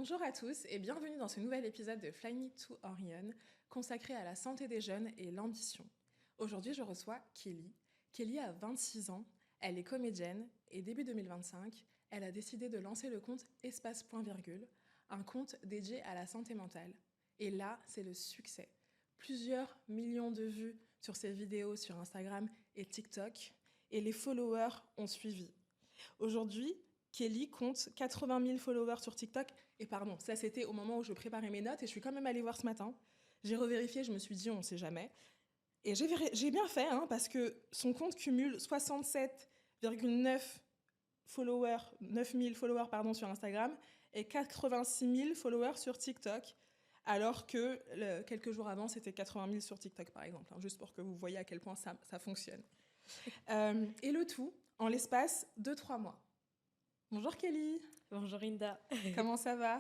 Bonjour à tous et bienvenue dans ce nouvel épisode de Fly Me to Orion consacré à la santé des jeunes et l'ambition. Aujourd'hui, je reçois Kelly. Kelly a 26 ans, elle est comédienne et début 2025, elle a décidé de lancer le compte Espace Point Virgule, un compte dédié à la santé mentale. Et là, c'est le succès. Plusieurs millions de vues sur ses vidéos sur Instagram et TikTok et les followers ont suivi. Aujourd'hui, Kelly compte 80 000 followers sur TikTok. Et pardon, ça c'était au moment où je préparais mes notes et je suis quand même allée voir ce matin. J'ai revérifié, je me suis dit on sait jamais. Et j'ai bien fait parce que son compte cumule 67,9 followers, 9 000 followers pardon, sur Instagram et 86 000 followers sur TikTok. Alors que quelques jours avant, c'était 80 000 sur TikTok par exemple, juste pour que vous voyez à quel point ça fonctionne. Et le tout en l'espace de 3 mois. Bonjour Kelly. Bonjour Inda. Comment ça va?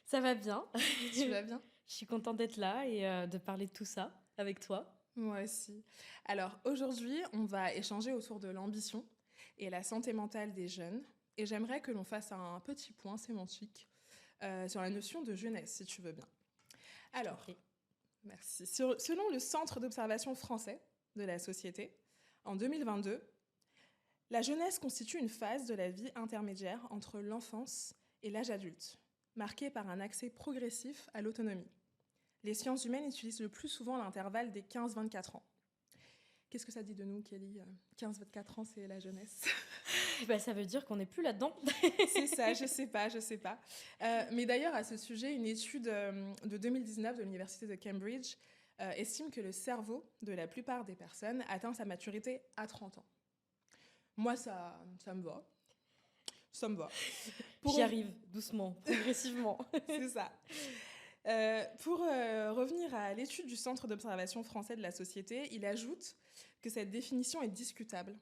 Ça va bien. Tu vas bien? Je suis contente d'être là et de parler de tout ça avec toi. Moi aussi. Alors aujourd'hui, on va échanger autour de l'ambition et la santé mentale des jeunes. Et j'aimerais que l'on fasse un petit point sémantique sur la notion de jeunesse, si tu veux bien. Alors, merci. Selon le Centre d'observation français de la société, en 2022, la jeunesse constitue une phase de la vie intermédiaire entre l'enfance et l'âge adulte, marquée par un accès progressif à l'autonomie. Les sciences humaines utilisent le plus souvent l'intervalle des 15-24 ans. Qu'est-ce que ça dit de nous, Kelly? 15-24 ans, c'est la jeunesse. Ça veut dire qu'on n'est plus là-dedans. C'est ça, je sais pas. Mais d'ailleurs, à ce sujet, une étude de 2019 de l'université de Cambridge estime que le cerveau de la plupart des personnes atteint sa maturité à 30 ans. Moi, ça me va. Ça me va. J'y arrive, doucement, progressivement. C'est ça. Pour revenir à l'étude du Centre d'observation français de la société, il ajoute que cette définition est discutable.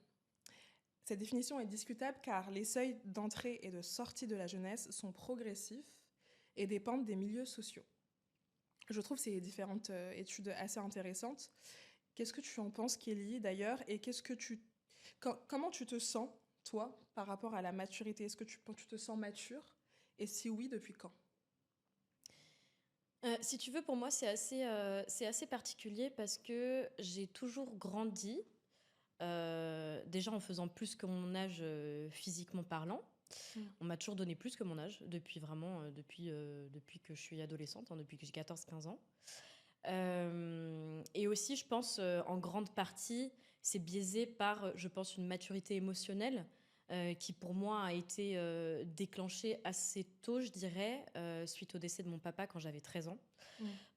Cette définition est discutable car les seuils d'entrée et de sortie de la jeunesse sont progressifs et dépendent des milieux sociaux. Je trouve ces différentes études assez intéressantes. Qu'est-ce que tu en penses, Kelly, d'ailleurs, et comment tu te sens, toi, par rapport à la maturité? Est-ce que tu te sens mature? Et si oui, depuis quand? Si tu veux, pour moi, c'est assez particulier parce que j'ai toujours grandi, déjà en faisant plus que mon âge physiquement parlant. On m'a toujours donné plus que mon âge depuis que je suis adolescente, depuis que j'ai 14-15 ans. Et aussi, je pense, en grande partie, c'est biaisé par, je pense, une maturité émotionnelle qui, pour moi, a été déclenchée assez tôt, je dirais, suite au décès de mon papa quand j'avais 13 ans.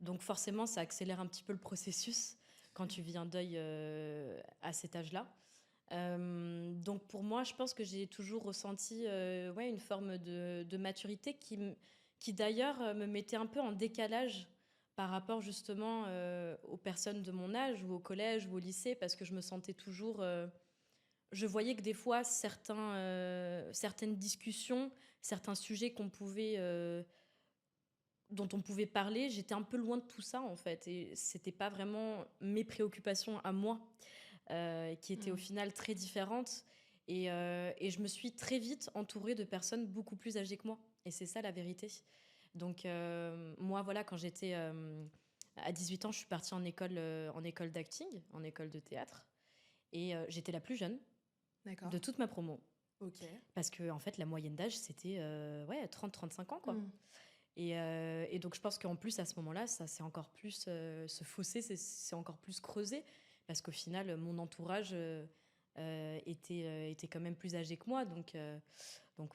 Donc forcément, ça accélère un petit peu le processus quand tu vis un deuil à cet âge-là. Donc pour moi, je pense que j'ai toujours ressenti une forme de maturité qui d'ailleurs me mettait un peu en décalage par rapport justement aux personnes de mon âge ou au collège ou au lycée, parce que je me sentais toujours... je voyais que des fois, certaines discussions, certains sujets dont on pouvait parler, j'étais un peu loin de tout ça en fait, et c'était pas vraiment mes préoccupations à moi qui étaient au final très différentes, et je me suis très vite entourée de personnes beaucoup plus âgées que moi, et c'est ça la vérité. Donc moi voilà, quand j'étais à 18 ans, je suis partie en école d'acting, en école de théâtre, et j'étais la plus jeune D'accord. de toute ma promo. Ok. Parce que en fait la moyenne d'âge c'était 30-35 ans quoi. Et donc je pense qu'en plus à ce moment-là, ça c'est encore plus ce fossé, c'est encore plus creusé, parce qu'au final mon entourage était quand même plus âgé que moi, donc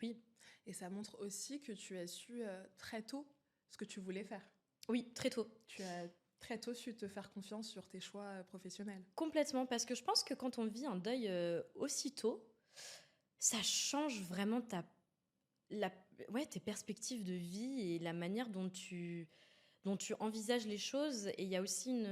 oui. Et ça montre aussi que tu as su très tôt ce que tu voulais faire. Oui, très tôt. Tu as très tôt su te faire confiance sur tes choix professionnels. Complètement, parce que je pense que quand on vit un deuil aussitôt, ça change vraiment tes perspectives de vie et la manière dont tu envisages les choses. Et il y a aussi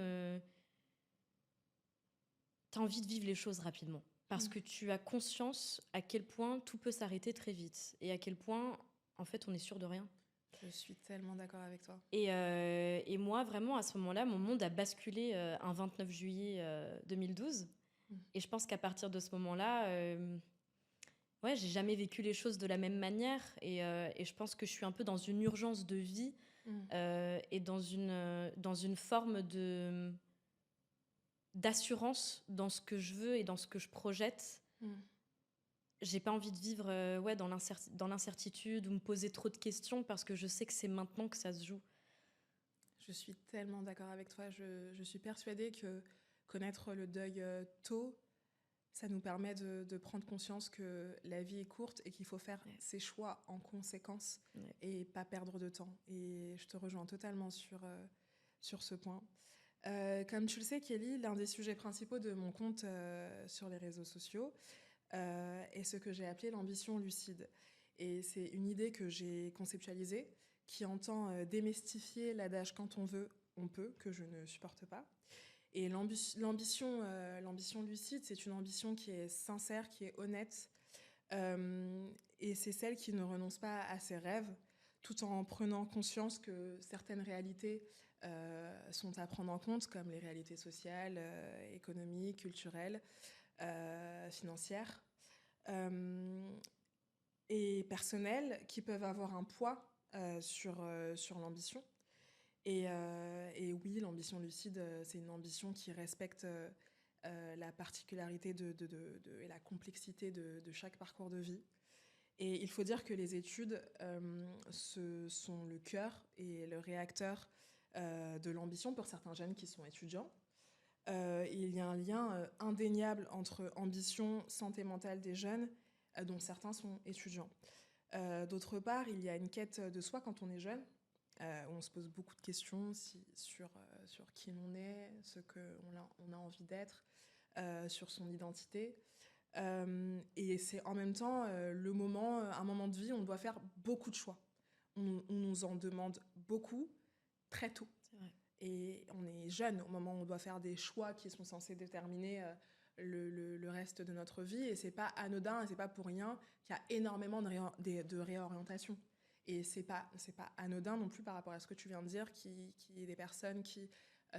t'as envie de vivre les choses rapidement. Parce que tu as conscience à quel point tout peut s'arrêter très vite. Et à quel point, en fait, on est sûr de rien. Je suis tellement d'accord avec toi. Et moi, vraiment, à ce moment-là, mon monde a basculé un 29 juillet 2012. Et je pense qu'à partir de ce moment-là, Ouais, j'ai jamais vécu les choses de la même manière et je pense que je suis un peu dans une urgence de vie et dans une forme d'assurance dans ce que je veux et dans ce que je projette. Mm. J'ai pas envie de vivre ouais, dans l'incertitude ou me poser trop de questions parce que je sais que c'est maintenant que ça se joue. Je suis tellement d'accord avec toi. Je suis persuadée que connaître le deuil tôt, ça nous permet de prendre conscience que la vie est courte et qu'il faut faire Ouais. ses choix en conséquence Ouais. et pas perdre de temps. Et je te rejoins totalement sur ce point. Comme tu le sais, Kelly, l'un des sujets principaux de mon compte sur les réseaux sociaux est ce que j'ai appelé l'ambition lucide. Et c'est une idée que j'ai conceptualisée qui entend démystifier l'adage quand on veut, on peut, que je ne supporte pas. Et l'ambition lucide, c'est une ambition qui est sincère, qui est honnête, et c'est celle qui ne renonce pas à ses rêves, tout en prenant conscience que certaines réalités sont à prendre en compte, comme les réalités sociales, économiques, culturelles, financières et personnelles, qui peuvent avoir un poids sur l'ambition. Et oui, l'ambition lucide, c'est une ambition qui respecte la particularité et la complexité de chaque parcours de vie. Et il faut dire que les études, ce sont le cœur et le réacteur de l'ambition pour certains jeunes qui sont étudiants. Il y a un lien indéniable entre ambition, santé mentale des jeunes, dont certains sont étudiants. D'autre part, il y a une quête de soi quand on est jeune, où on se pose beaucoup de questions sur qui l'on est, ce qu'on a envie d'être, sur son identité. Et c'est en même temps un moment de vie où on doit faire beaucoup de choix. On nous en demande beaucoup, très tôt. C'est vrai. Et on est jeune au moment où on doit faire des choix qui sont censés déterminer le reste de notre vie. Et c'est pas anodin, et c'est pas pour rien qu'il y a énormément de réorientation. Et c'est pas anodin non plus par rapport à ce que tu viens de dire, qu'il y ait des personnes qui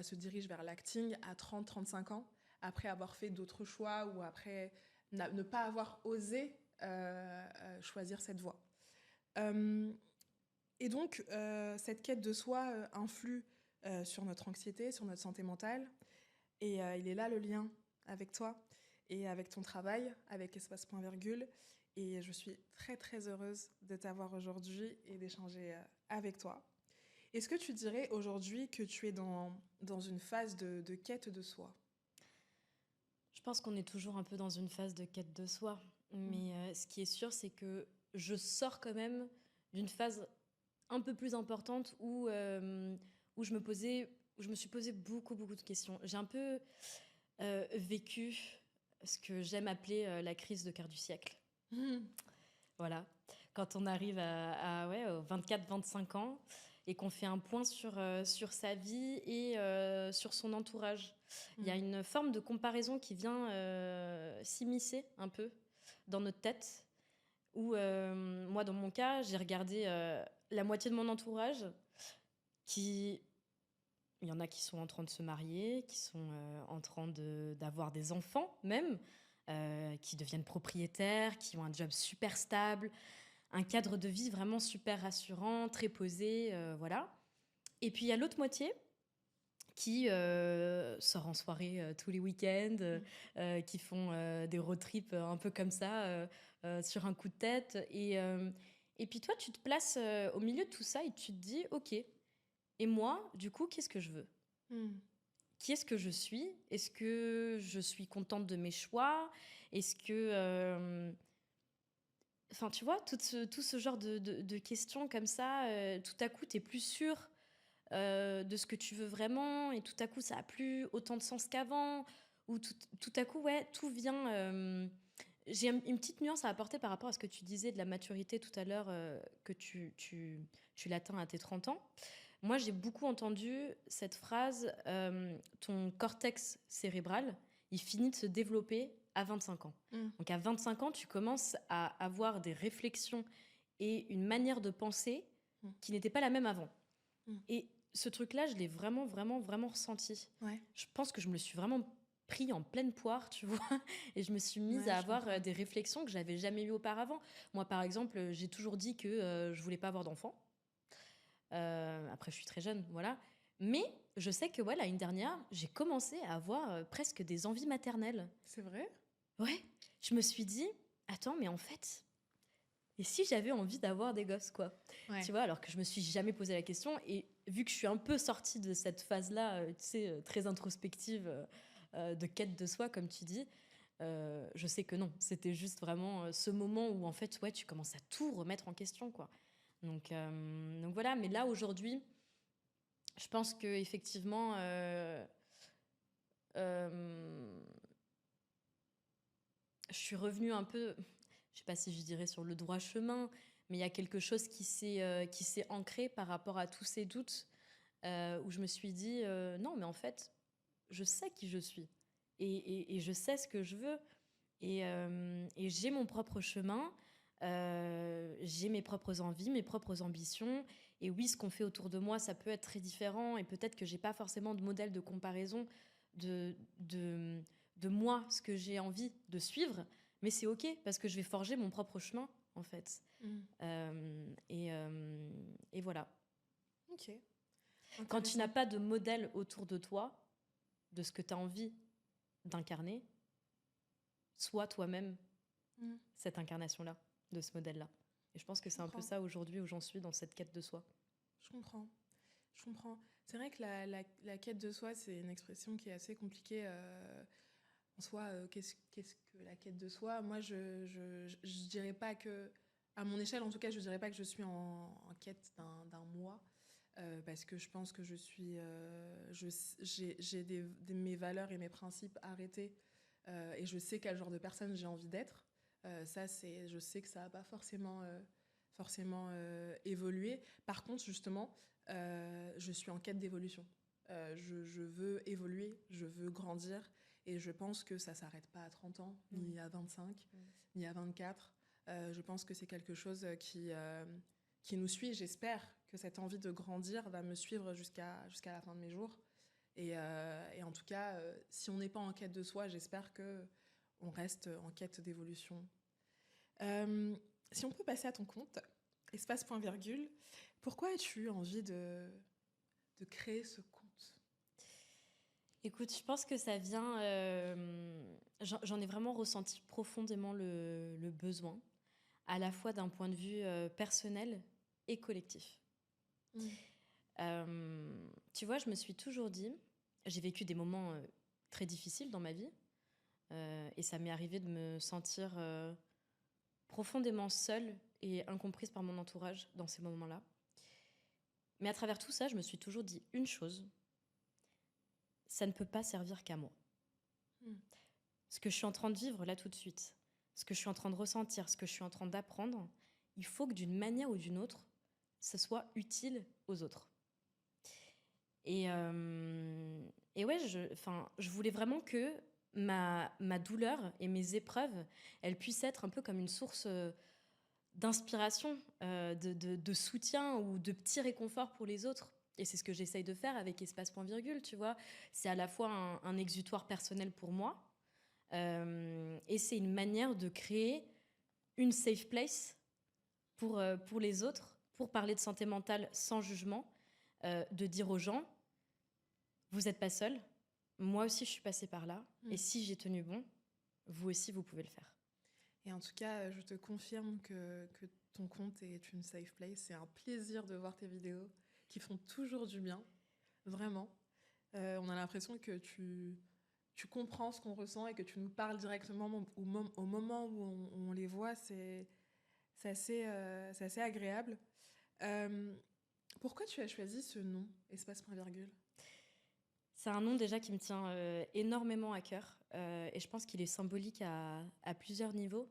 se dirigent vers l'acting à 30-35 ans, après avoir fait d'autres choix ou après ne pas avoir osé choisir cette voie. Et donc, cette quête de soi influe sur notre anxiété, sur notre santé mentale. Et il est là le lien avec toi et avec ton travail, avec Espace Point Virgule. Et je suis très très heureuse de t'avoir aujourd'hui et d'échanger avec toi. Est-ce que tu dirais aujourd'hui que tu es dans une phase de quête de soi ? Je pense qu'on est toujours un peu dans une phase de quête de soi. Mais ce qui est sûr, c'est que je sors quand même d'une phase un peu plus importante où je me suis posé beaucoup, beaucoup de questions. J'ai un peu vécu ce que j'aime appeler la crise de quart du siècle. Voilà. Quand on arrive ouais, aux 24-25 ans et qu'on fait un point sur sa vie et sur son entourage. Il y a une forme de comparaison qui vient s'immiscer un peu dans notre tête où, moi, dans mon cas, j'ai regardé la moitié de mon entourage il y en a qui sont en train de se marier, qui sont en train d'avoir des enfants même, qui deviennent propriétaires, qui ont un job super stable, un cadre de vie vraiment super rassurant, très posé, voilà. Et puis il y a l'autre moitié qui sort en soirée tous les week-ends, qui font des road trips un peu comme ça, sur un coup de tête. Et puis toi, tu te places au milieu de tout ça et tu te dis, ok, et moi, du coup, qu'est-ce que je veux ? Qui est-ce que je suis ? Est-ce que je suis contente de mes choix ? Est-ce que... Enfin, tu vois, tout ce genre de questions comme ça, tout à coup, t'es plus sûre de ce que tu veux vraiment, et tout à coup, ça a plus autant de sens qu'avant, ou tout à coup, ouais, tout vient... J'ai une petite nuance à apporter par rapport à ce que tu disais de la maturité tout à l'heure, que tu l'atteins à tes 30 ans. Moi, j'ai beaucoup entendu cette phrase, ton cortex cérébral, il finit de se développer à 25 ans. Donc à 25 ans, tu commences à avoir des réflexions et une manière de penser qui n'était pas la même avant. Et ce truc-là, je l'ai vraiment, vraiment, vraiment ressenti. Ouais. Je pense que je me le suis vraiment pris en pleine poire, tu vois. Et je me suis mise Ouais, à je avoir comprends. des réflexions que j'avais jamais eues auparavant. Moi, par exemple, j'ai toujours dit que je voulais pas avoir d'enfant. Après, je suis très jeune, voilà. Mais je sais que ouais, l'année dernière, j'ai commencé à avoir presque des envies maternelles. C'est vrai? Ouais, je me suis dit, attends, mais en fait, et si j'avais envie d'avoir des gosses, quoi? Ouais. Tu vois, alors que je me suis jamais posé la question. Et vu que je suis un peu sortie de cette phase-là, tu sais, très introspective, de quête de soi, comme tu dis, je sais que non. C'était juste vraiment ce moment où, en fait, ouais, tu commences à tout remettre en question, quoi. Donc voilà. Mais là, aujourd'hui, je pense que effectivement, euh, je suis revenue un peu, je sais pas si je dirais sur le droit chemin, mais il y a quelque chose qui s'est ancré par rapport à tous ces doutes, où je me suis dit, non, mais en fait, je sais qui je suis et je sais ce que je veux et j'ai mon propre chemin, j'ai mes propres envies, mes propres ambitions. Et oui, ce qu'on fait autour de moi, ça peut être très différent et peut-être que j'ai pas forcément de modèle de comparaison de, de, de moi, ce que j'ai envie de suivre, mais c'est ok parce que je vais forger mon propre chemin en fait. Mm. Et voilà. Ok, Quand tu n'as intéressant. pas de modèle autour de toi, de ce que tu as envie d'incarner, sois toi-même Mm. cette incarnation-là, de ce modèle-là. Et je pense que Je c'est un peu comprends. ça aujourd'hui où j'en suis dans cette quête de soi. Je comprends. Je comprends. C'est vrai que la quête de soi, c'est une expression qui est assez compliquée. En soi, qu'est-ce que la quête de soi? Moi, je dirais pas que, à mon échelle en tout cas, je dirais pas que je suis en quête d'un moi. Parce que je pense que je suis, j'ai mes valeurs et mes principes arrêtés, et je sais quel genre de personne j'ai envie d'être. Ça, je sais que ça va pas forcément évoluer. Par contre, justement, je suis en quête d'évolution. Je veux évoluer, je veux grandir, et je pense que ça s'arrête pas à 30 ans, ni à 25, ni à 24. Je pense que c'est quelque chose qui nous suit. J'espère que cette envie de grandir va me suivre jusqu'à la fin de mes jours. Et en tout cas, si on n'est pas en quête de soi, j'espère que on reste en quête d'évolution. Euh, Si on peut passer à ton compte, espace point virgule, pourquoi as-tu envie de créer ce compte? Écoute, je pense que ça vient. J'en ai vraiment ressenti profondément le besoin, à la fois d'un point de vue personnel et collectif. Mm. Tu vois, je me suis toujours dit, j'ai vécu des moments très difficiles dans ma vie, et ça m'est arrivé de me sentir profondément seule et incomprise par mon entourage dans ces moments-là. Mais à travers tout ça, je me suis toujours dit une chose, ça ne peut pas servir qu'à moi. Mm. Ce que je suis en train de vivre là tout de suite, ce que je suis en train de ressentir, ce que je suis en train d'apprendre, il faut que d'une manière ou d'une autre, ce soit utile aux autres. Et ouais, je voulais vraiment que ma douleur et mes épreuves, elles puissent être un peu comme une source d'inspiration, de soutien ou de petits réconforts pour les autres. Et c'est ce que j'essaye de faire avec Espace Point Virgule, tu vois. C'est à la fois un exutoire personnel pour moi, et c'est une manière de créer une safe place pour les autres, pour parler de santé mentale sans jugement, de dire aux gens, vous n'êtes pas seul, moi aussi je suis passée par là, et Mm. si j'ai tenu bon, vous aussi vous pouvez le faire. Et en tout cas, je te confirme que ton compte est une safe place. C'est un plaisir de voir tes vidéos qui font toujours du bien, vraiment. On a l'impression que tu comprends ce qu'on ressent et que tu nous parles directement au moment où on les voit. C'est assez agréable. Euh, Pourquoi tu as choisi ce nom, espace point virgule? C'est un nom déjà qui me tient énormément à cœur, et je pense qu'il est symbolique à plusieurs niveaux.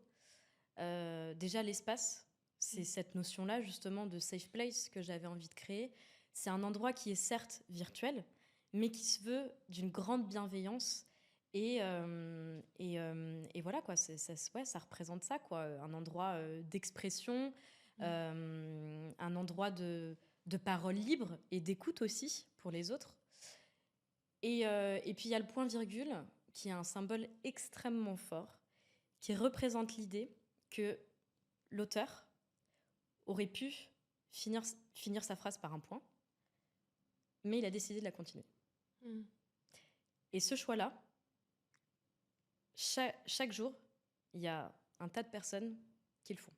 Déjà l'espace, c'est cette notion-là justement de safe place que j'avais envie de créer. C'est un endroit qui est certes virtuel, mais qui se veut d'une grande bienveillance. Et voilà quoi, ouais, ça représente ça quoi, un endroit d'expression, Mm. un endroit de parole libre et d'écoute aussi pour les autres. Et puis il y a le point virgule qui est un symbole extrêmement fort, qui représente l'idée que l'auteur aurait pu finir sa phrase par un point, mais il a décidé de la continuer. Et ce choix-là, chaque jour, il y a un tas de personnes qui le font,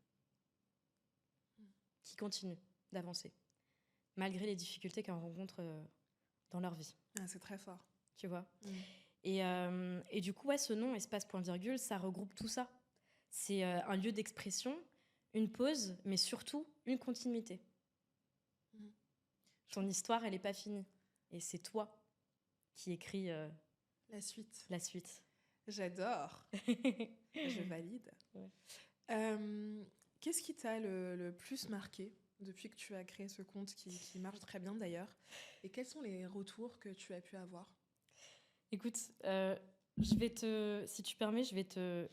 qui continuent d'avancer, malgré les difficultés qu'elles rencontrent dans leur vie. Ah, c'est très fort. Tu vois. Et du coup, ouais, ce nom, espace, point, virgule, ça regroupe tout ça. C'est un lieu d'expression, une pause, mais surtout une continuité. Ton histoire, elle n'est pas finie. Et c'est toi qui écris la suite. La suite. J'adore. Je valide. Ouais. Qu'est-ce qui t'a le plus marqué depuis que tu as créé ce compte qui marche très bien d'ailleurs? Et quels sont les retours que tu as pu avoir? Écoute, si tu permets, je vais te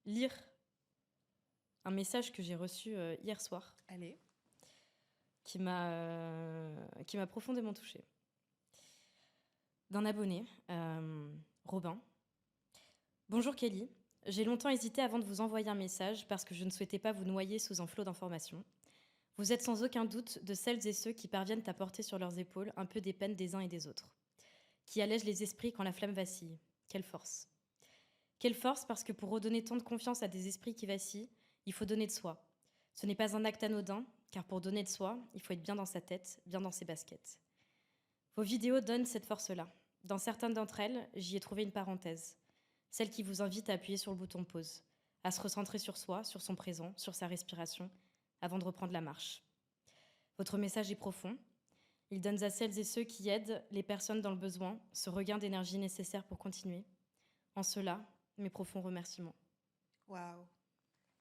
lire un message que j'ai reçu hier soir. Allez. Qui m'a profondément touchée. D'un abonné, Robin. Bonjour Kelly. J'ai longtemps hésité avant de vous envoyer un message parce que je ne souhaitais pas vous noyer sous un flot d'informations. Vous êtes sans aucun doute de celles et ceux qui parviennent à porter sur leurs épaules un peu des peines des uns et des autres, qui allègent les esprits quand la flamme vacille. Quelle force! Quelle force, parce que pour redonner tant de confiance à des esprits qui vacillent, il faut donner de soi. Ce n'est pas un acte anodin, car pour donner de soi, il faut être bien dans sa tête, bien dans ses baskets. Vos vidéos donnent cette force-là. Dans certaines d'entre elles, j'y ai trouvé une parenthèse, celle qui vous invite à appuyer sur le bouton pause, à se recentrer sur soi, sur son présent, sur sa respiration, avant de reprendre la marche. Votre message est profond. Il donne à celles et ceux qui aident les personnes dans le besoin ce regain d'énergie nécessaire pour continuer. En cela, mes profonds remerciements. Waouh,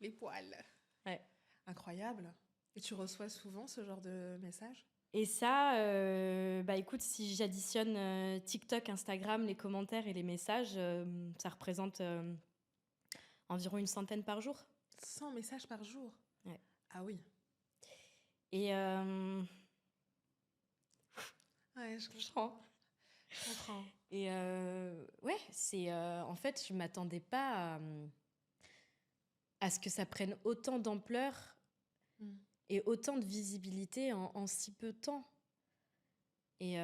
les poils. Ouais. Incroyable. Et tu reçois souvent ce genre de messages? Et ça, écoute, si j'additionne TikTok, Instagram, les commentaires et les messages, ça représente environ une centaine par jour. 100 messages par jour? Ouais. Ah oui. Et ouais, je comprends. Et ouais, c'est en fait, je m'attendais pas à ce que ça prenne autant d'ampleur et autant de visibilité en si peu de temps. Et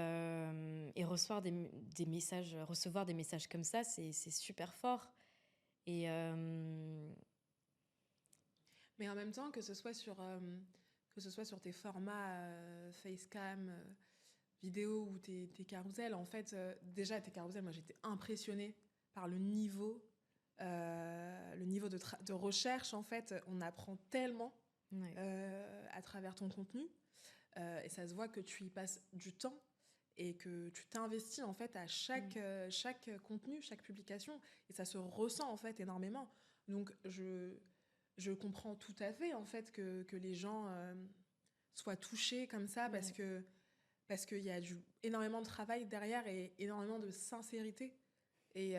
recevoir des messages comme ça, c'est super fort. Et mais en même temps, que ce soit sur tes formats facecam, vidéo ou tes carousels, en fait, déjà tes carousels, moi j'étais impressionnée par le niveau de recherche. En fait, on apprend tellement à travers ton contenu, et ça se voit que tu y passes du temps et que tu t'investis en fait à chaque contenu, chaque publication, et ça se ressent en fait énormément. Donc je comprends tout à fait en fait que les gens soient touchés comme ça, parce qu'il y a énormément de travail derrière et énormément de sincérité, et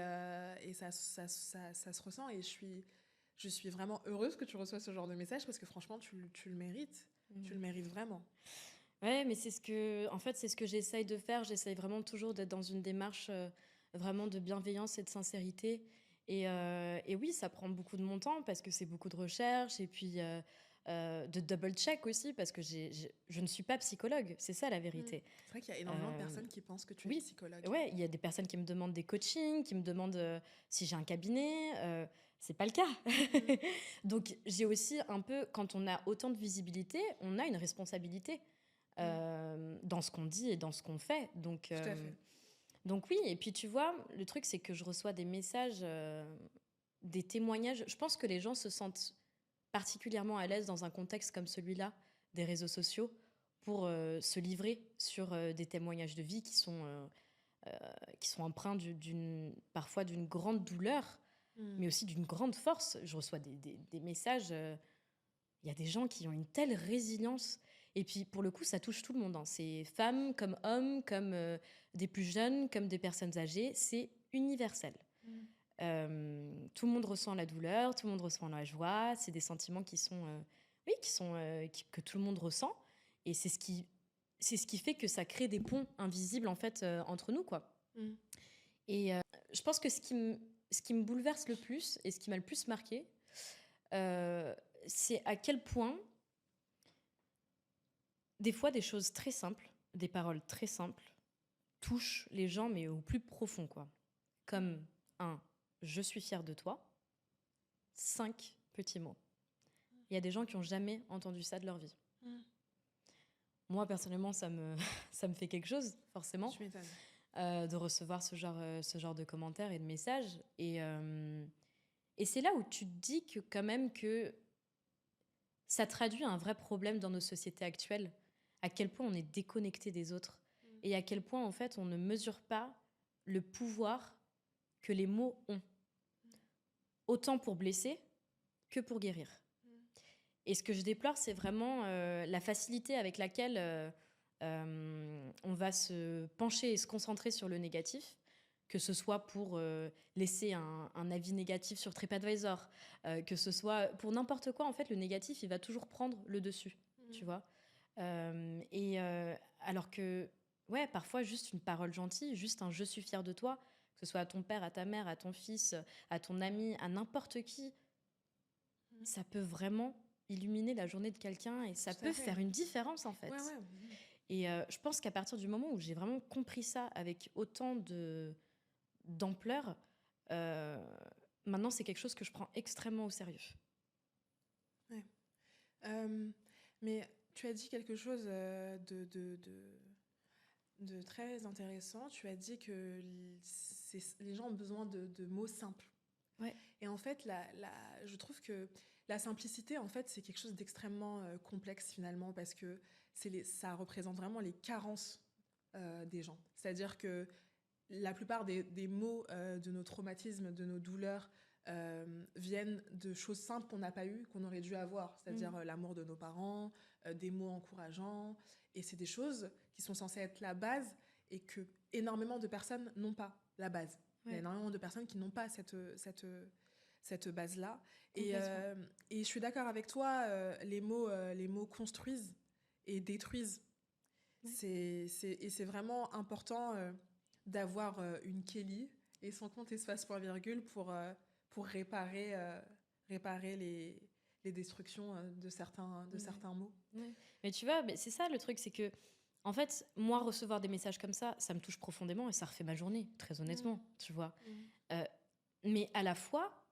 ça se ressent, et je suis vraiment heureuse que tu reçoives ce genre de message, parce que franchement tu le mérites. Tu le mérites vraiment. Ouais, mais c'est ce que j'essaye de faire. J'essaye vraiment toujours d'être dans une démarche vraiment de bienveillance et de sincérité. Et oui, ça prend beaucoup de mon temps parce que c'est beaucoup de recherche, et puis de double-check aussi, parce que je ne suis pas psychologue. C'est ça la vérité. C'est vrai qu'il y a énormément de personnes qui pensent que tu es psychologue. Ouais, il y a des personnes qui me demandent des coachings, qui me demandent si j'ai un cabinet. C'est pas le cas. Donc j'ai aussi un peu, quand on a autant de visibilité, on a une responsabilité dans ce qu'on dit et dans ce qu'on fait. Donc, tout à fait. Donc oui, et puis tu vois, le truc c'est que je reçois des messages, des témoignages. Je pense que les gens se sentent particulièrement à l'aise dans un contexte comme celui-là, des réseaux sociaux, pour se livrer sur des témoignages de vie qui sont empreints parfois d'une grande douleur, mais aussi d'une grande force. Je reçois des messages, il y a des gens qui ont une telle résilience. Et puis, pour le coup, ça touche tout le monde. C'est femmes comme hommes, comme des plus jeunes, comme des personnes âgées. C'est universel. Tout le monde ressent la douleur, tout le monde ressent la joie. C'est des sentiments que tout le monde ressent. Et c'est ce qui fait que ça crée des ponts invisibles, en fait, entre nous, quoi. Et je pense que ce qui me bouleverse le plus et ce qui m'a le plus marqué, c'est à quel point, des fois, des choses très simples, des paroles très simples, touchent les gens, mais au plus profond, quoi. Comme un je suis fière de toi, 5 petits mots. Il y a des gens qui n'ont jamais entendu ça de leur vie. Mm. Moi, personnellement, ça me fait quelque chose, forcément, Tu m'étonnes. de recevoir ce genre de commentaires et de messages. Et c'est là où tu te dis que, quand même, que ça traduit un vrai problème dans nos sociétés actuelles, à quel point on est déconnecté des autres et à quel point, en fait, on ne mesure pas le pouvoir que les mots ont, autant pour blesser que pour guérir. Et ce que je déplore, c'est vraiment la facilité avec laquelle on va se pencher et se concentrer sur le négatif, que ce soit pour laisser un avis négatif sur TripAdvisor, que ce soit pour n'importe quoi. En fait, le négatif, il va toujours prendre le dessus, tu vois. Alors que, ouais, parfois, juste une parole gentille, juste un « je suis fière de toi », que ce soit à ton père, à ta mère, à ton fils, à ton ami, à n'importe qui, ça peut vraiment illuminer la journée de quelqu'un et ça Tout à peut fait. faire une différence, en fait. Ouais. Et je pense qu'à partir du moment où j'ai vraiment compris ça avec autant d'ampleur, maintenant, c'est quelque chose que je prends extrêmement au sérieux. Ouais. Mais tu as dit quelque chose de très intéressant. Tu as dit que les gens ont besoin de mots simples. Ouais. Et en fait, je trouve que la simplicité, en fait, c'est quelque chose d'extrêmement complexe finalement parce que ça représente vraiment les carences des gens. C'est-à-dire que la plupart des mots de nos traumatismes, de nos douleurs, viennent de choses simples qu'on n'a pas eues, qu'on aurait dû avoir. C'est-à-dire l'amour de nos parents, des mots encourageants. Et c'est des choses qui sont censées être la base et que énormément de personnes n'ont pas, la base. Ouais. Il y a énormément de personnes qui n'ont pas cette base-là. Et je suis d'accord avec toi, les mots construisent et détruisent. Ouais. Et c'est vraiment important d'avoir une Kelly et son compte espace point virgule pour réparer les destructions de certains mots. Ouais. Mais tu vois, c'est ça le truc, c'est que en fait, moi, recevoir des messages comme ça me touche profondément et ça refait ma journée, très honnêtement, tu vois. Mais à la fois,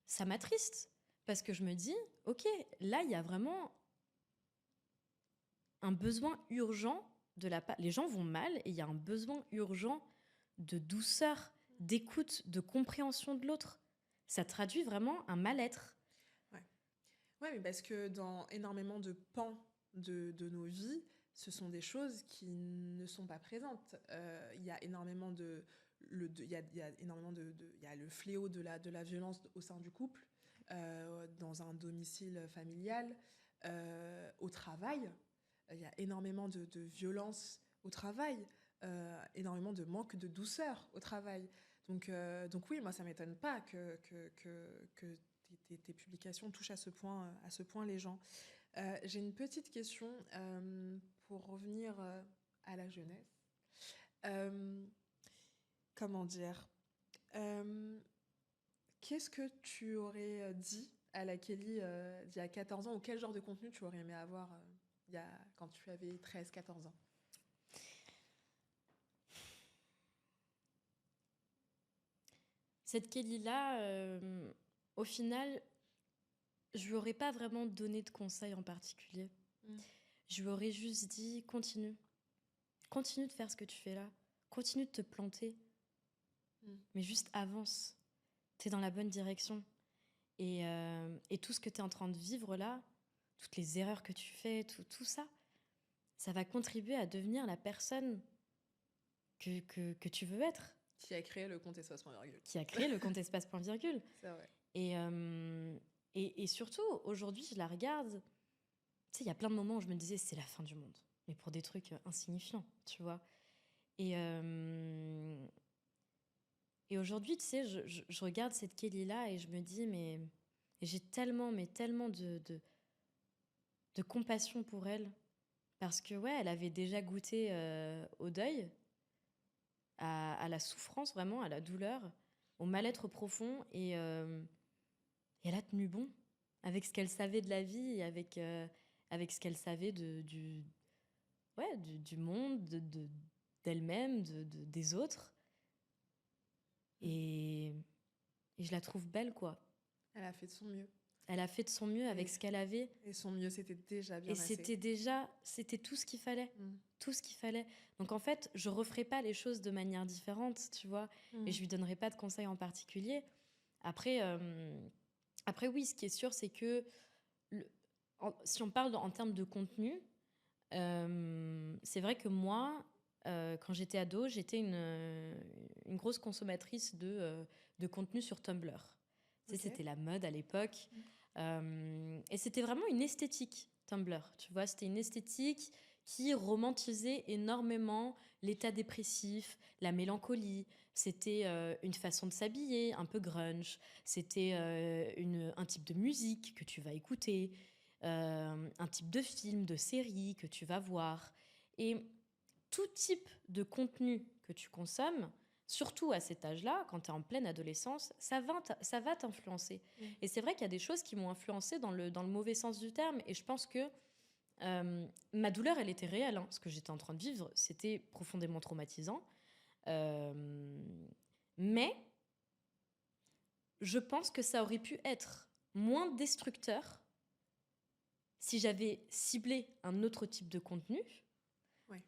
ça m'attriste parce que je me dis, ok, là, il y a vraiment un besoin urgent de la part. Les gens vont mal et il y a un besoin urgent de douceur, d'écoute, de compréhension de l'autre. Ça traduit vraiment un mal-être. Ouais, mais parce que dans énormément de pans de nos vies, ce sont des choses qui ne sont pas présentes. Il y a énormément il y a le fléau de la violence au sein du couple, dans un domicile familial, au travail. Il y a énormément de violence au travail, énormément de manque de douceur au travail. Donc oui, moi, ça ne m'étonne pas que tes publications touchent à ce point les gens. J'ai une petite question pour revenir à la jeunesse. Comment dire qu'est-ce que tu aurais dit à la Kelly d'il y a 14 ans ou quel genre de contenu tu aurais aimé avoir quand tu avais 13-14 ans? Cette Kelly-là, au final, je lui aurais pas vraiment donné de conseils en particulier. Je lui aurais juste dit, continue de faire ce que tu fais là, continue de te planter, mais juste avance, t'es dans la bonne direction. Et tout ce que t'es en train de vivre là, toutes les erreurs que tu fais, tout ça, ça va contribuer à devenir la personne que tu veux être. Qui a créé le compte espace point virgule. Qui a créé le compte espace point virgule. C'est vrai. Et surtout, aujourd'hui, je la regarde. Tu sais, il y a plein de moments où je me disais, c'est la fin du monde. Mais pour des trucs insignifiants, tu vois. Et aujourd'hui, tu sais, je regarde cette Kelly-là et je me dis, mais j'ai tellement de compassion pour elle. Parce que, ouais, elle avait déjà goûté au deuil, à la souffrance, vraiment, à la douleur. au mal-être profond. Et elle a tenu bon avec ce qu'elle savait de la vie et avec ce qu'elle savait du monde, d'elle-même, des autres. Et je la trouve belle, quoi. Elle a fait de son mieux. Elle a fait de son mieux avec ce qu'elle avait. Et son mieux, c'était déjà bien assez. C'était tout ce qu'il fallait. Tout ce qu'il fallait. Donc en fait, je referai pas les choses de manière différente, tu vois. Et je lui donnerai pas de conseils en particulier. Après, oui, ce qui est sûr, c'est que si on parle en termes de contenu, c'est vrai que moi, quand j'étais ado, j'étais une grosse consommatrice de contenu sur Tumblr. Okay. C'était la mode à l'époque. Et c'était vraiment une esthétique, Tumblr. Tu vois, c'était une esthétique qui romantisait énormément l'état dépressif, la mélancolie. C'était une façon de s'habiller, un peu grunge. C'était un type de musique que tu vas écouter, un type de film, de série que tu vas voir. Et tout type de contenu que tu consommes, surtout à cet âge-là, quand tu es en pleine adolescence, ça va t'influencer. Et c'est vrai qu'il y a des choses qui m'ont influencée dans le mauvais sens du terme. Et je pense que ma douleur, elle était réelle. Ce que j'étais en train de vivre, c'était profondément traumatisant. Mais je pense que ça aurait pu être moins destructeur si j'avais ciblé un autre type de contenu. Ouais.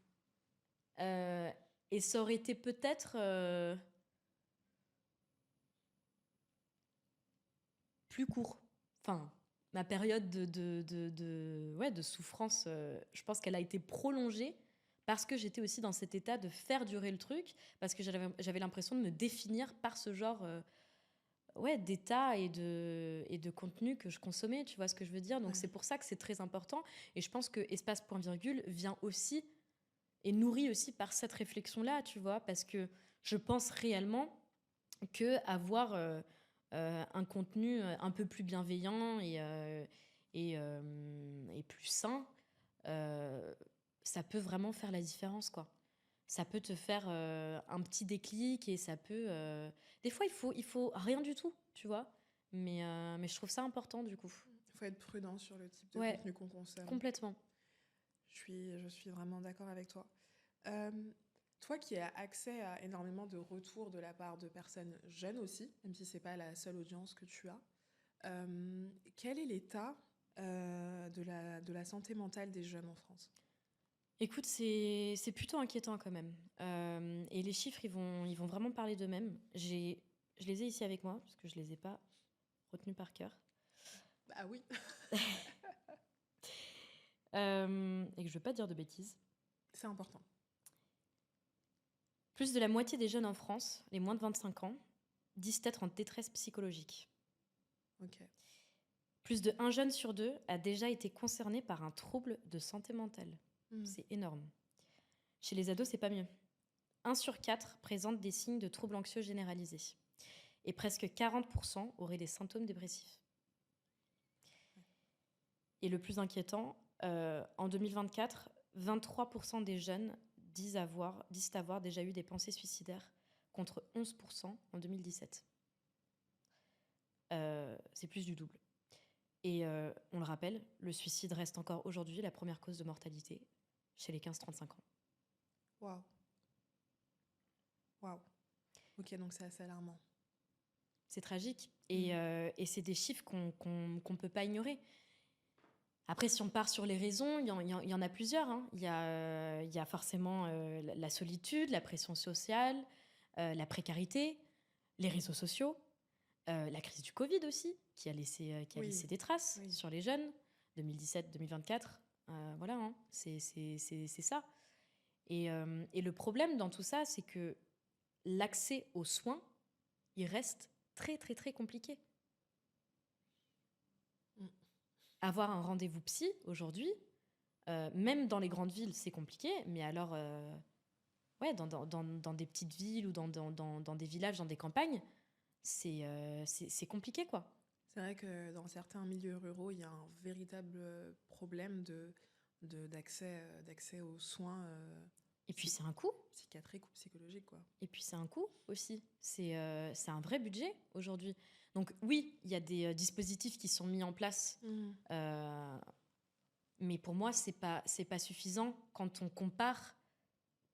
Et ça aurait été peut-être plus court. Enfin, ma période de souffrance, je pense qu'elle a été prolongée parce que j'étais aussi dans cet état de faire durer le truc, parce que j'avais l'impression de me définir par ce genre d'état et de contenu que je consommais, tu vois ce que je veux dire. Donc c'est pour ça que c'est très important. Et je pense que Espace Point Virgule vient aussi et nourri aussi par cette réflexion-là, tu vois, parce que je pense réellement qu'avoir un contenu un peu plus bienveillant et plus sain, ça peut vraiment faire la différence, quoi. Ça peut te faire un petit déclic et ça peut... Des fois, il faut rien du tout, tu vois, mais je trouve ça important, du coup. Il faut être prudent sur le type de contenu qu'on consomme. Complètement. Je suis vraiment d'accord avec toi. Toi qui as accès à énormément de retours de la part de personnes jeunes aussi, même si ce n'est pas la seule audience que tu as, quel est l'état de la santé mentale des jeunes en France ? Écoute, c'est plutôt inquiétant quand même. Et les chiffres, ils vont vraiment parler d'eux-mêmes. Je les ai ici avec moi, parce que je ne les ai pas retenus par cœur. Bah oui. Et que je ne veux pas dire de bêtises. C'est important. Plus de la moitié des jeunes en France, les moins de 25 ans, disent être en détresse psychologique. Ok. Plus de 1 jeune sur 2 a déjà été concerné par un trouble de santé mentale. C'est énorme. Chez les ados, c'est pas mieux. 1 sur 4 présente des signes de troubles anxieux généralisés. Et presque 40% auraient des symptômes dépressifs. Et le plus inquiétant, en 2024, 23% des jeunes disent avoir déjà eu des pensées suicidaires, contre 11% en 2017. C'est plus du double. Et on le rappelle, le suicide reste encore aujourd'hui la première cause de mortalité chez les 15-35 ans. Waouh. Ok, donc c'est assez alarmant. C'est tragique. Et c'est des chiffres qu'on peut pas ignorer. Après, si on part sur les raisons, il y en a plusieurs. Il y a forcément la solitude, la pression sociale, la précarité, les réseaux sociaux, la crise du Covid aussi, qui a laissé des traces sur les jeunes, 2017-2024. Voilà, c'est ça. Et le problème dans tout ça, c'est que l'accès aux soins, il reste très, très, très compliqué. Avoir un rendez-vous psy, aujourd'hui, même dans les grandes villes, c'est compliqué, mais alors, dans des petites villes ou dans des villages, dans des campagnes, c'est compliqué, quoi. C'est vrai que dans certains milieux ruraux, il y a un véritable problème d'accès aux soins. Et puis c'est un coût. Psychiatrique ou psychologique, quoi. Et puis c'est un coût aussi. C'est un vrai budget aujourd'hui. Donc oui, il y a des dispositifs qui sont mis en place. Mais pour moi, c'est pas suffisant quand on compare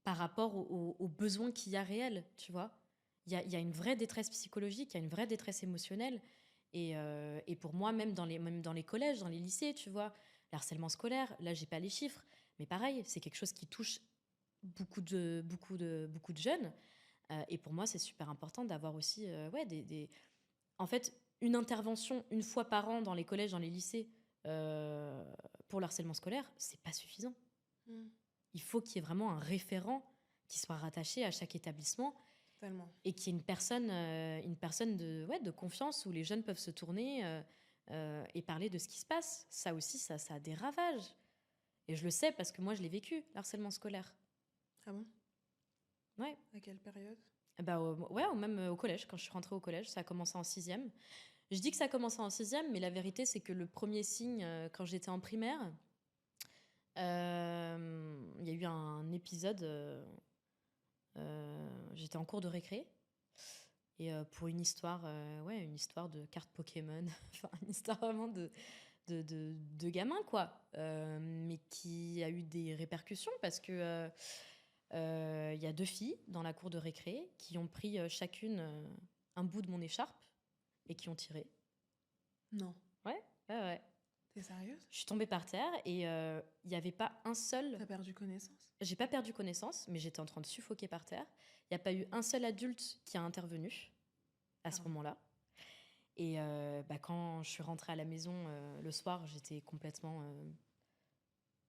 par rapport aux besoins qu'il y a réels, tu vois. Il y a une vraie détresse psychologique, il y a une vraie détresse émotionnelle. Et pour moi, même dans les collèges, dans les lycées, tu vois, le harcèlement scolaire, là, j'ai pas les chiffres, mais pareil, c'est quelque chose qui touche beaucoup de jeunes. Et pour moi, c'est super important d'avoir aussi en fait, une intervention une fois par an dans les collèges, dans les lycées, pour le harcèlement scolaire, c'est pas suffisant. Il faut qu'il y ait vraiment un référent qui soit rattaché à chaque établissement. Tellement. Et qu'il y ait une personne de confiance où les jeunes peuvent se tourner et parler de ce qui se passe. Ça aussi, ça a des ravages. Et je le sais parce que moi, je l'ai vécu, l'harcèlement scolaire. Ah bon? Ouais. À quelle période? Même au collège. Quand je suis rentrée au collège, ça a commencé en 6e. Je dis que ça a commencé en 6e, mais la vérité, c'est que le premier signe, quand j'étais en primaire, il y a eu un épisode... j'étais en cours de récré et pour une histoire de cartes Pokémon, enfin une histoire vraiment de gamin quoi, mais qui a eu des répercussions parce que il y a 2 filles dans la cour de récré qui ont pris chacune un bout de mon écharpe et qui ont tiré. Non. Ouais. T'es sérieuse? Je suis tombée par terre et il n'y avait pas un seul... T'as perdu connaissance? J'ai pas perdu connaissance, mais j'étais en train de suffoquer par terre. Il n'y a pas eu un seul adulte qui a intervenu à ce moment-là. Et quand je suis rentrée à la maison le soir, j'étais complètement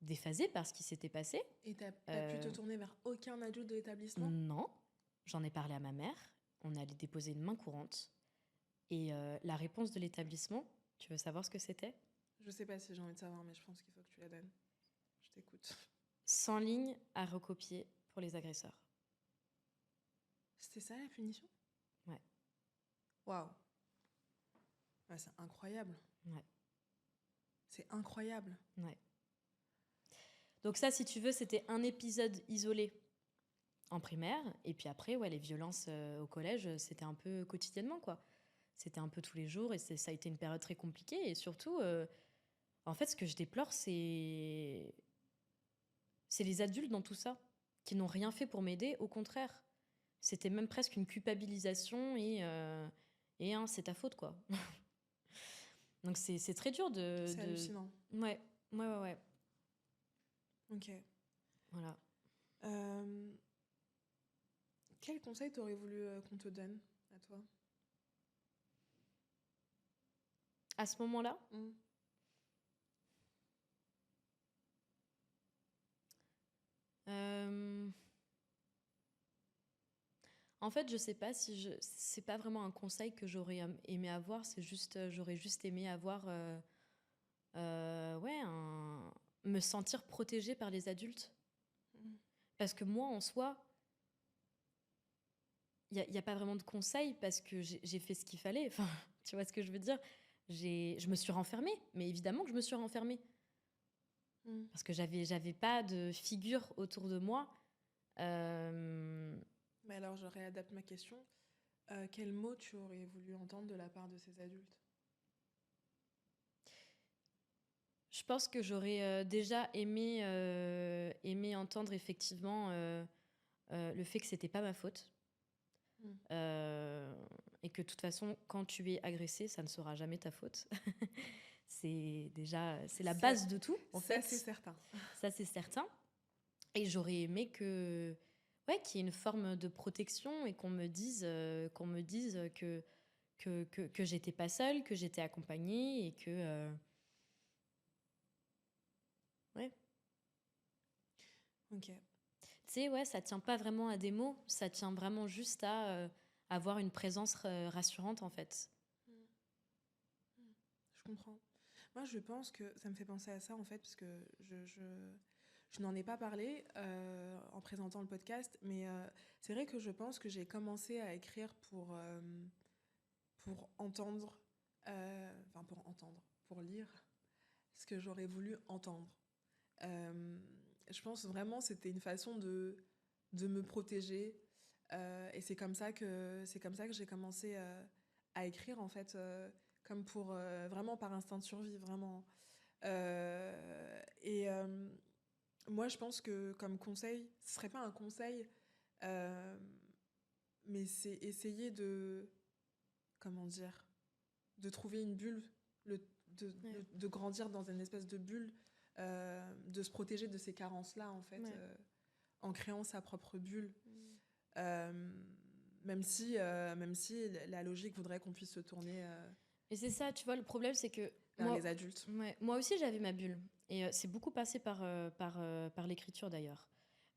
déphasée par ce qui s'était passé. Et t'as pu te tourner vers aucun adulte de l'établissement? Non, j'en ai parlé à ma mère. On est allé déposer une main courante. Et la réponse de l'établissement, tu veux savoir ce que c'était? Je sais pas si j'ai envie de savoir, mais je pense qu'il faut que tu la donnes. Je t'écoute. 100 lignes à recopier pour les agresseurs. C'était ça la punition? Ouais. Waouh. Ouais, c'est incroyable. Ouais. C'est incroyable. Ouais. Donc ça, si tu veux, c'était un épisode isolé en primaire. Et puis après, les violences au collège, c'était un peu quotidiennement, quoi. C'était un peu tous les jours et ça a été une période très compliquée. Et surtout, en fait, ce que je déplore, c'est les adultes dans tout ça, qui n'ont rien fait pour m'aider. Au contraire, c'était même presque une culpabilisation et c'est ta faute, quoi. Donc c'est très dur de... C'est hallucinant. Ouais. Ok. Voilà. Quel conseil t'aurais voulu qu'on te donne, à toi? À ce moment-là, en fait, je sais pas si c'est pas vraiment un conseil que j'aurais aimé avoir, c'est juste j'aurais juste aimé avoir me sentir protégée par les adultes. Parce que moi, en soi, il y a pas vraiment de conseil parce que j'ai fait ce qu'il fallait. Enfin, tu vois ce que je veux dire? Je me suis renfermée, mais évidemment que je me suis renfermée. Parce que j'avais pas de figure autour de moi. Mais alors, je réadapte ma question. Quels mots tu aurais voulu entendre de la part de ces adultes? Je pense que j'aurais déjà aimé entendre effectivement le fait que c'était pas ma faute. Et que de toute façon, quand tu es agressé, ça ne sera jamais ta faute. C'est la base de tout, en fait. Ça, c'est certain. Ça, c'est certain. Et j'aurais aimé qu'il y ait une forme de protection et qu'on me dise que j'étais pas seule, que j'étais accompagnée et que... Ouais. Ok. Tu sais, ça tient pas vraiment à des mots, ça tient vraiment juste à avoir une présence rassurante, en fait. Je comprends. Moi, je pense que ça me fait penser à ça, en fait, parce que je n'en ai pas parlé en présentant le podcast, mais c'est vrai que je pense que j'ai commencé à écrire pour entendre, pour lire ce que j'aurais voulu entendre. Je pense vraiment que c'était une façon de de me protéger. Et c'est comme ça que j'ai commencé à écrire, en fait, comme pour vraiment par instinct de survie, vraiment. Et moi, je pense que comme conseil, ce serait pas un conseil, euh, mais c'est essayer de, comment dire, de trouver une bulle, le, Ouais. de grandir dans une espèce de bulle, de se protéger de ces carences-là, en fait, Ouais. en créant sa propre bulle. Mm. Euh, même si la logique voudrait qu'on puisse se tourner Et c'est ça, tu vois, le problème, c'est que vers moi, les adultes. ouais, moi aussi, j'avais ma bulle. Et c'est beaucoup passé par l'écriture, d'ailleurs.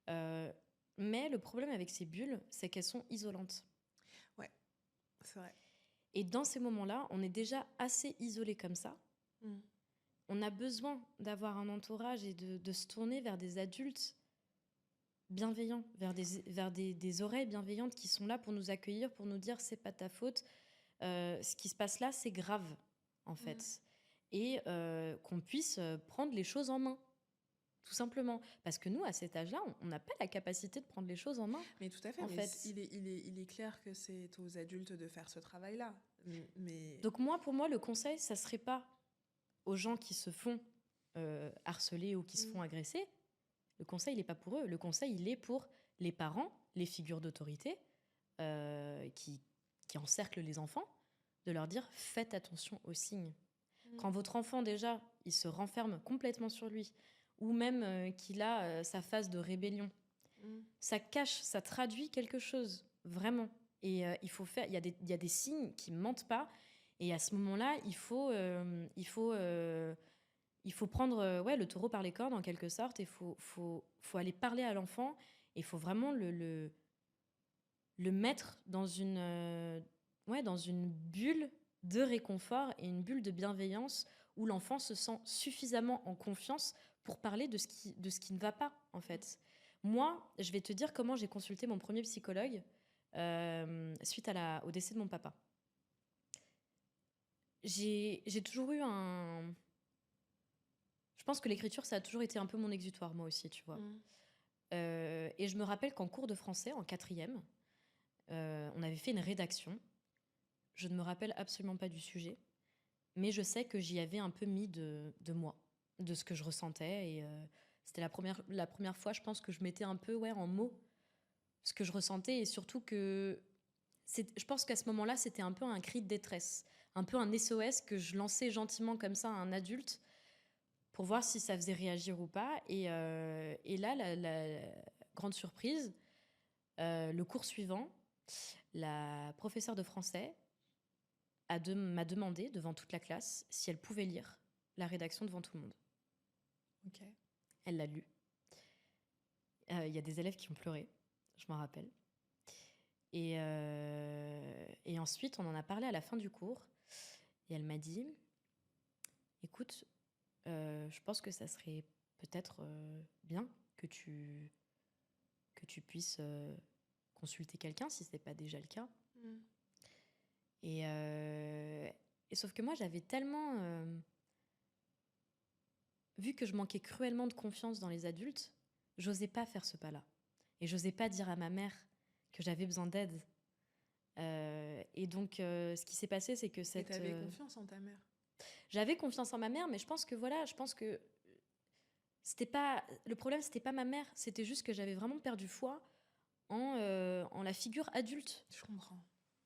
Euh, mais le problème avec ces bulles, c'est qu'elles sont isolantes. Ouais, c'est vrai. Et dans ces moments-là, on est déjà assez isolé comme ça. Mm. On a besoin d'avoir un entourage et de se tourner vers des adultes bienveillants, des oreilles bienveillantes qui sont là pour nous accueillir, pour nous dire c'est pas ta faute, ce qui se passe là, c'est grave, en Mm. fait. Et qu'on puisse prendre les choses en main, tout simplement. Parce que nous, à cet âge-là, on n'a pas la capacité de prendre les choses en main, Mais tout à fait, en mais fait. il est clair que c'est aux adultes de faire ce travail-là. Mais Donc moi, pour moi, le conseil, ça serait pas aux gens qui se font harceler ou qui se font Mm. agresser. Le conseil, il n'est pas pour eux. Le conseil, il est pour les parents, les figures d'autorité qui encerclent les enfants, de leur dire faites attention aux signes. Mm. Quand votre enfant, déjà, il se renferme complètement sur lui, ou même qu'il a sa phase de rébellion, Mm. ça cache, ça traduit quelque chose, vraiment. Et il y a des signes qui ne mentent pas. Et à ce moment-là, il faut prendre ouais, le taureau par les cornes, en quelque sorte. Il faut aller parler à l'enfant. Et il faut vraiment le mettre dans une bulle de réconfort et une bulle de bienveillance où l'enfant se sent suffisamment en confiance pour parler de ce qui ne va pas, en fait. Moi, je vais te dire comment j'ai consulté mon premier psychologue suite au décès de mon papa. J'ai toujours eu un... Je pense que l'écriture, ça a toujours été un peu mon exutoire, moi aussi, tu vois. Mm. Et je me rappelle qu'en cours de français, en quatrième, on avait fait une rédaction. Je ne me rappelle absolument pas du sujet, mais je sais que j'y avais un peu mis de moi, de ce que je ressentais. Et c'était la première fois, je pense, que je mettais un peu ouais, en mots ce que je ressentais. Et surtout que je pense qu'à ce moment-là, c'était un peu un cri de détresse, un peu un SOS que je lançais gentiment comme ça à un adulte pour voir si ça faisait réagir ou pas. Et là, la grande surprise, le cours suivant, la professeure de français m'a demandé devant toute la classe si elle pouvait lire la rédaction devant tout le monde. Ok. Elle l'a lu. Il y a des élèves qui ont pleuré, je m'en rappelle. Et ensuite, on en a parlé à la fin du cours. Et elle m'a dit, écoute, je pense que ça serait peut-être bien que tu puisses consulter quelqu'un si ce n'est pas déjà le cas. Mm. Et sauf que moi, j'avais tellement vu que je manquais cruellement de confiance dans les adultes, j'osais pas faire ce pas-là. Et j'osais pas dire à ma mère que j'avais besoin d'aide. Et donc, ce qui s'est passé, c'est que Et t'avais confiance en ta mère. j'avais confiance en ma mère, mais je pense que c'était pas le problème, c'était pas ma mère, c'était juste que j'avais vraiment perdu foi en la figure adulte. Je comprends.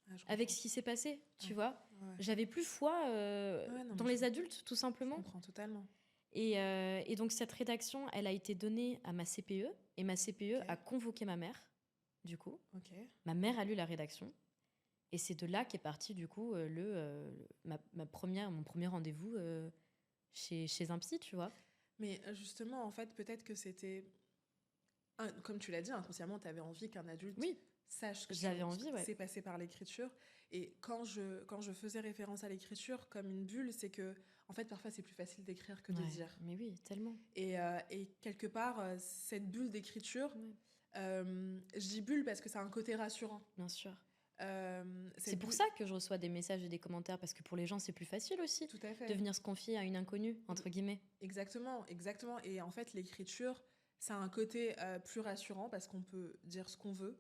Ouais, je Avec comprends. ce qui s'est passé, tu Ouais. vois. Ouais. J'avais plus foi Ouais, non, dans mais les adultes, tout je simplement. comprends totalement. Et donc, cette rédaction, elle a été donnée à ma CPE. Et ma CPE Ok. a convoqué ma mère, du coup. Ok. Ma mère a lu la rédaction. Et c'est de là qu'est parti, du coup, mon premier rendez-vous chez un psy, tu vois. Mais justement, en fait, peut-être que c'était... Comme tu l'as dit, inconsciemment, tu avais envie qu'un adulte Oui, sache que j'avais envie, ouais. c'est passé par l'écriture. Et quand je faisais référence à l'écriture comme une bulle, c'est que, en fait, parfois, c'est plus facile d'écrire que de Ouais, dire. mais oui, tellement. Et quelque part, cette bulle d'écriture, Ouais, je dis bulle parce que ça a un côté rassurant. bien sûr. C'est Cette pour bulle... ça que je reçois des messages et des commentaires, parce que pour les gens, c'est plus facile aussi Tout à fait. de venir se confier à une inconnue, entre guillemets. Exactement, exactement. Et en fait, l'écriture, Ça a un côté plus rassurant parce qu'on peut dire ce qu'on veut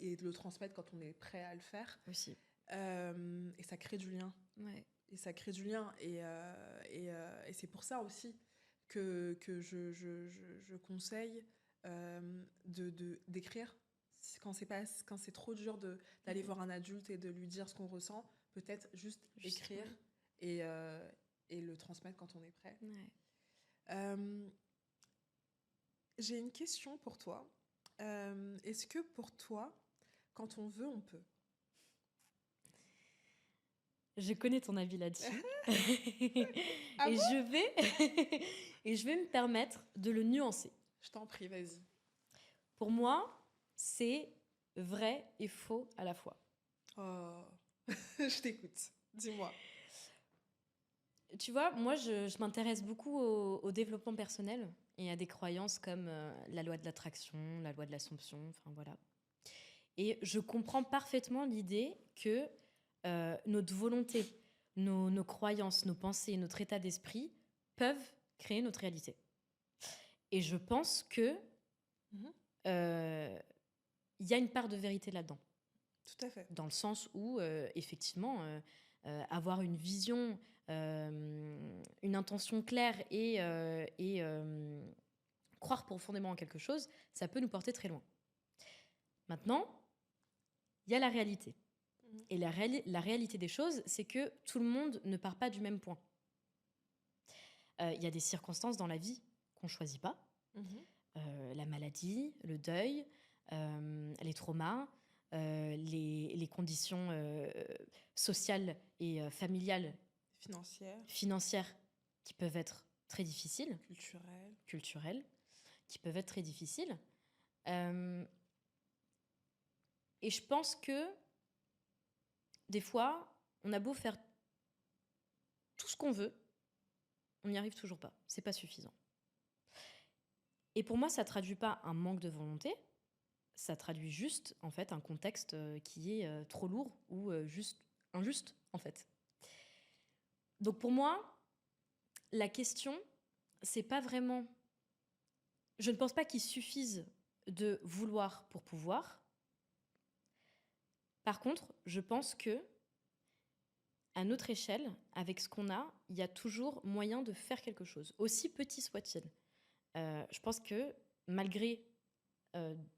et le transmettre quand on est prêt à le faire. Aussi. Et ça crée du lien. Ouais. Et ça crée du lien. Et c'est pour ça aussi que je conseille d'écrire. Quand c'est trop dur d'aller voir un adulte et de lui dire ce qu'on ressent, peut-être juste écrire et le transmettre quand on est prêt. Ouais. J'ai une question pour toi. Est-ce que pour toi, quand on veut, on peut? Je connais ton avis là-dessus. Ah et bon je vais et je vais me permettre de le nuancer. Je t'en prie, vas-y. Pour moi, c'est vrai et faux à la fois. Oh, je t'écoute. Dis-moi. Tu vois, moi, je m'intéresse beaucoup au développement personnel et à des croyances comme la loi de l'attraction, la loi de l'assomption, enfin voilà. Et je comprends parfaitement l'idée que notre volonté, nos croyances, nos pensées, notre état d'esprit peuvent créer notre réalité. Et je pense que y a une part de vérité là-dedans. Tout à fait. Dans le sens où, effectivement, avoir une vision, une intention claire et croire profondément en quelque chose, ça peut nous porter très loin. Maintenant, il y a la réalité. Et la réalité des choses, c'est que tout le monde ne part pas du même point. Il y a des circonstances dans la vie qu'on ne choisit pas. La maladie, le deuil, les traumas, les conditions sociales et familiales, financières qui peuvent être très difficiles, culturelles, qui peuvent être très difficiles. Et je pense que des fois, on a beau faire tout ce qu'on veut, on n'y arrive toujours pas. C'est pas suffisant. Et pour moi, ça traduit pas un manque de volonté, ça traduit juste, en fait, un contexte qui est trop lourd ou juste injuste, en fait. Donc pour moi, la question, c'est pas vraiment... Je ne pense pas qu'il suffise de vouloir pour pouvoir. Par contre, je pense que à notre échelle, avec ce qu'on a, il y a toujours moyen de faire quelque chose, aussi petit soit-il. Je pense que malgré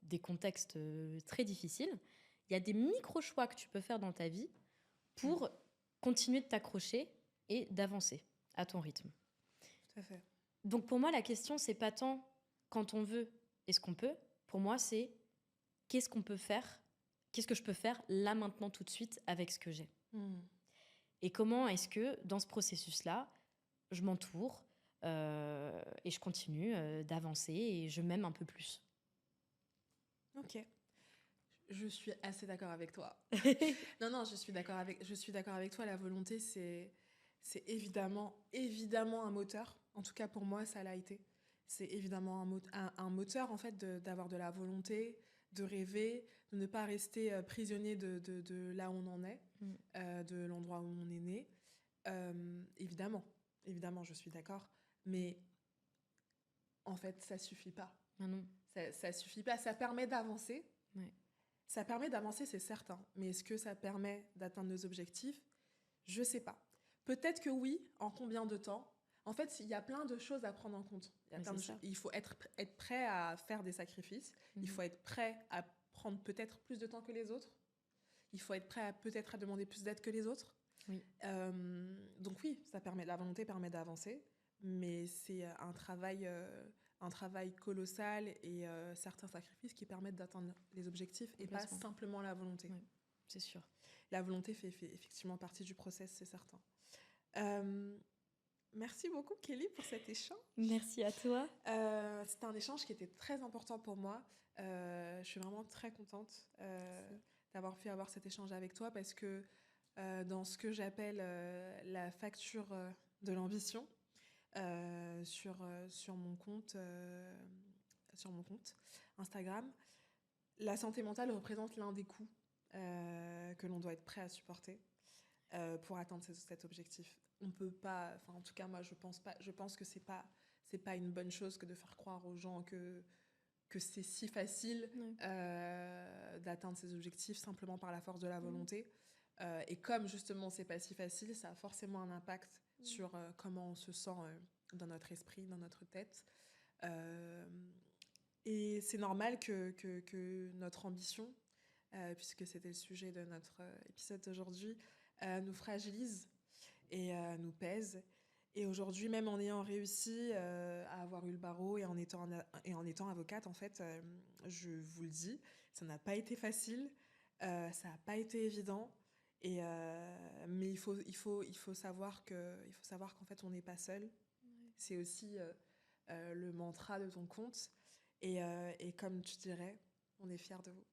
des contextes très difficiles, il y a des micro-choix que tu peux faire dans ta vie pour continuer de t'accrocher et d'avancer à ton rythme. Tout à fait. Donc pour moi, la question, c'est pas tant quand on veut et ce qu'on peut. Pour moi, c'est qu'est-ce qu'on peut faire, qu'est-ce que je peux faire là, maintenant, tout de suite, avec ce que j'ai. Et comment est-ce que, dans ce processus-là, je m'entoure et je continue d'avancer et je m'aime un peu plus. Ok. Je suis assez d'accord avec toi. Non, je suis d'accord avec toi. La volonté, c'est évidemment un moteur. En tout cas, pour moi, ça l'a été. C'est évidemment un moteur, en fait, d'avoir de la volonté, de rêver, de ne pas rester prisonnier de là où on en est, de l'endroit où on est né. Évidemment, je suis d'accord. Mais en fait, ça suffit pas. Ah non. Ça suffit pas. Ça permet d'avancer. Ouais. Ça permet d'avancer, c'est certain. Mais est-ce que ça permet d'atteindre nos objectifs? Je sais pas. Peut-être que oui. En combien de temps? En fait, il y a plein de choses à prendre en compte. Il faut être prêt à faire des sacrifices. Il faut être prêt à prendre peut-être plus de temps que les autres. Il faut être prêt peut-être à demander plus d'aide que les autres. Oui. Donc oui, la volonté permet d'avancer. Mais c'est un travail colossal et certains sacrifices qui permettent d'atteindre les objectifs et pas simplement la volonté. Oui, c'est sûr. La volonté fait effectivement partie du process, c'est certain. Merci beaucoup, Kelly, pour cet échange. Merci à toi. C'était un échange qui était très important pour moi. Je suis vraiment très contente d'avoir pu avoir cet échange avec toi parce que dans ce que j'appelle la facture de l'ambition, sur mon compte Instagram, la santé mentale représente l'un des coûts que l'on doit être prêt à supporter pour atteindre cet objectif. On peut pas, enfin en tout cas moi je pense que c'est pas c'est pas une bonne chose que de faire croire aux gens que c'est si facile d'atteindre ses objectifs simplement par la force de la volonté. Et comme justement c'est pas si facile, ça a forcément un impact sur comment on se sent dans notre esprit, dans notre tête. Et c'est normal que notre ambition, puisque c'était le sujet de notre épisode d'aujourd'hui, nous fragilise et nous pèse. Et aujourd'hui, même en ayant réussi à avoir eu le barreau et en étant avocate, en fait, je vous le dis, ça n'a pas été facile, ça n'a pas été évident. Mais il faut savoir qu'en fait, on n'est pas seul. Ouais. C'est aussi le mantra de ton compte. Et comme tu dirais, on est fiers de vous.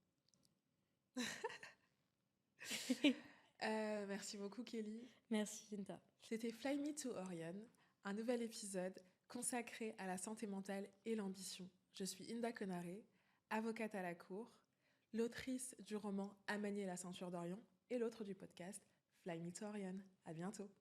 Merci beaucoup, Kelly. Merci, Inta. C'était Fly Me to Orion, un nouvel épisode consacré à la santé mentale et l'ambition. Je suis Inda Konaré, avocate à la cour, l'autrice du roman À manier la ceinture d'Orion et l'autre du podcast Fly Me to Orion. À bientôt.